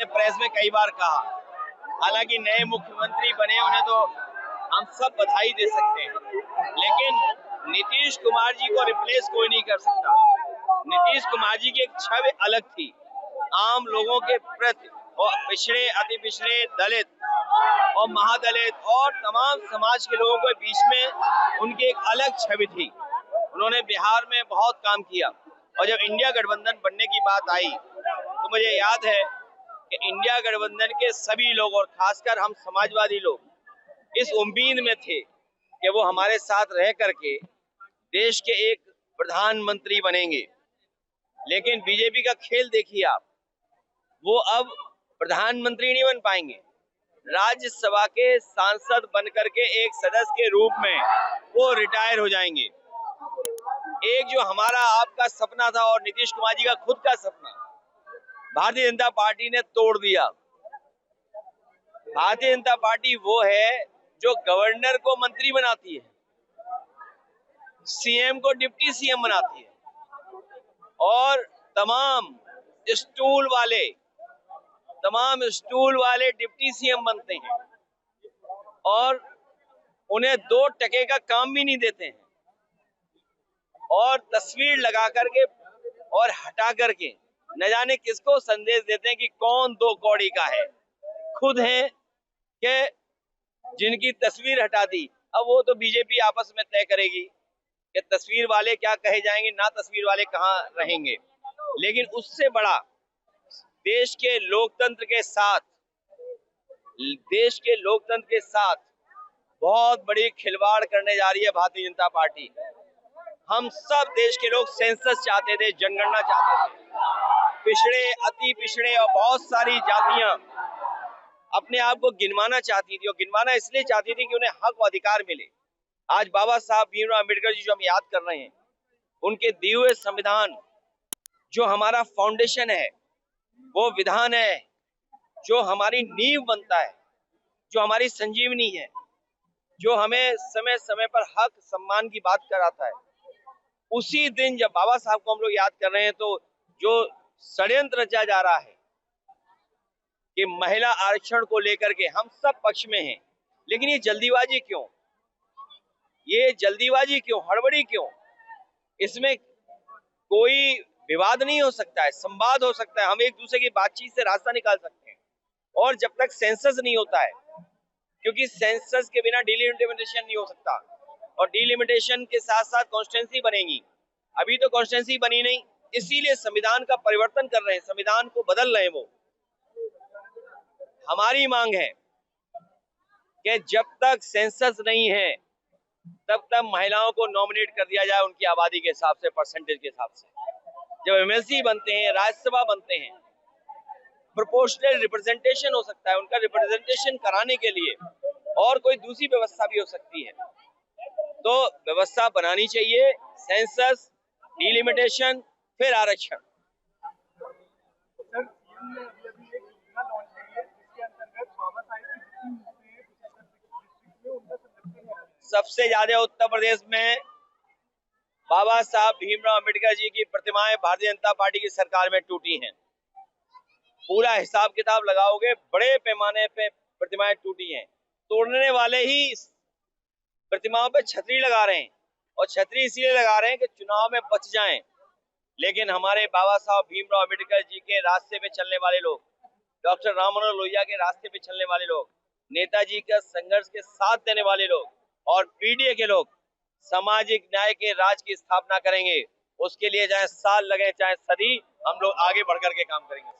Press में कई बार कहा। हालांकि नए मुख्यमंत्री बने, उन्हें तो हम सब बधाई दे सकते हैं, लेकिन नीतीश कुमार जी को रिप्लेस कोई नहीं कर सकता। नीतीश कुमार जी की एक छवि अलग थी, आम लोगों के प्रति, और पिछड़े, अति पिछड़े, दलित और महादलित और तमाम समाज के लोगों के बीच में उनकी एक अलग छवि थी। उन्होंने बिहार में बहुत काम किया, और जब इंडिया गठबंधन बनने की बात आई तो मुझे याद है कि इंडिया गठबंधन के सभी लोग और खासकर हम समाजवादी लोग इस उम्मीद में थे कि वो हमारे साथ रह करके देश के एक प्रधानमंत्री बनेंगे। लेकिन बीजेपी का खेल देखिए आप, वो अब प्रधानमंत्री नहीं बन पाएंगे। राज्यसभा के सांसद बनकर के एक सदस्य के रूप में वो रिटायर हो जाएंगे। एक जो हमारा आपका सपना था और नीतीश कुमार जी का खुद का सपना, भारतीय जनता पार्टी ने तोड़ दिया। भारतीय जनता पार्टी वो है जो गवर्नर को मंत्री बनाती है, सीएम को डिप्टी सीएम बनाती है, और तमाम स्टूल वाले डिप्टी सीएम बनते हैं, और उन्हें 2 टके का काम भी नहीं देते हैं, और तस्वीर लगा करके और हटा करके न जाने किसको संदेश देते हैं कि कौन 2 कौड़ी का है। खुद हैं कि जिनकी तस्वीर हटा दी। अब वो तो बीजेपी आपस में तय करेगी कि तस्वीर वाले क्या कहे जाएंगे, ना तस्वीर वाले कहाँ रहेंगे। लेकिन उससे बड़ा देश के लोकतंत्र के साथ बहुत बड़ी खिलवाड़ करने जा रही है भारतीय जनता पार्टी। हम सब देश के लोग सेंसस चाहते थे, जनगणना चाहते थे। पिछड़े, अति पिछड़े और बहुत सारी जातियां अपने आप को गिनवाना चाहती थी, और गिनवाना इसलिए चाहती थी कि उन्हें हक और अधिकार मिले। आज बाबा साहब भीमराव अम्बेडकर जी जो हम याद कर रहे हैं, उनके दिए हुए संविधान जो हमारा फाउंडेशन है, वो विधान है जो हमारी नींव बनता है, जो हमारी संजीवनी है, जो हमें समय समय पर हक सम्मान की बात कराता है। उसी दिन जब बाबा साहब को हम लोग याद कर रहे हैं, तो जो षड्यंत्र रचा जा रहा है कि महिला आरक्षण को लेकर के हम सब पक्ष में हैं, लेकिन ये जल्दीबाजी क्यों, हड़बड़ी क्यों? इसमें कोई विवाद नहीं हो सकता है, संवाद हो सकता है, हम एक दूसरे की बातचीत से रास्ता निकाल सकते हैं। और जब तक सेंसस नहीं होता है, क्योंकि सेंसस के बिना डिलिमिटेशन नहीं हो सकता, और डिलिमिटेशन के साथ साथ कॉन्स्टिट्यूंसी बनेगी। अभी तो कॉन्स्टिट्यूंसी बनी नहीं, इसीलिए संविधान का परिवर्तन कर रहे हैं, संविधान को बदल रहे हैं। वो हमारी मांग है कि जब तक सेंसस नहीं है तब तक महिलाओं को नॉमिनेट कर दिया जाए उनकी आबादी के हिसाब से, परसेंटेज के हिसाब से। जब एमएलसी बनते हैं, राज्यसभा बनते हैं, प्रोपोर्शनल रिप्रेजेंटेशन हो सकता है, उनका रिप्रेजेंटेशन कराने के लिए और कोई दूसरी व्यवस्था भी हो सकती है। तो व्यवस्था बनानी चाहिए, सेंसस, डिलिमिटेशन, फिर आरक्षण। सबसे ज्यादा उत्तर प्रदेश में बाबा साहब भीमराव अम्बेडकर जी की प्रतिमाएं भारतीय जनता पार्टी की सरकार में टूटी हैं। पूरा हिसाब किताब लगाओगे, बड़े पैमाने पे प्रतिमाएं टूटी हैं। तोड़ने वाले ही प्रतिमाओं पे छतरी लगा रहे हैं, और छतरी इसलिए लगा रहे हैं कि चुनाव में बच जाएं। लेकिन हमारे बाबा साहब भीमराव अम्बेडकर जी के रास्ते पे चलने वाले लोग, डॉक्टर राम मनोहर लोहिया के रास्ते पे चलने वाले लोग, नेताजी का संघर्ष के साथ देने वाले लोग और पीडीए के लोग सामाजिक न्याय के राज की स्थापना करेंगे। उसके लिए चाहे साल लगे चाहे सदी, हम लोग आगे बढ़कर के काम करेंगे।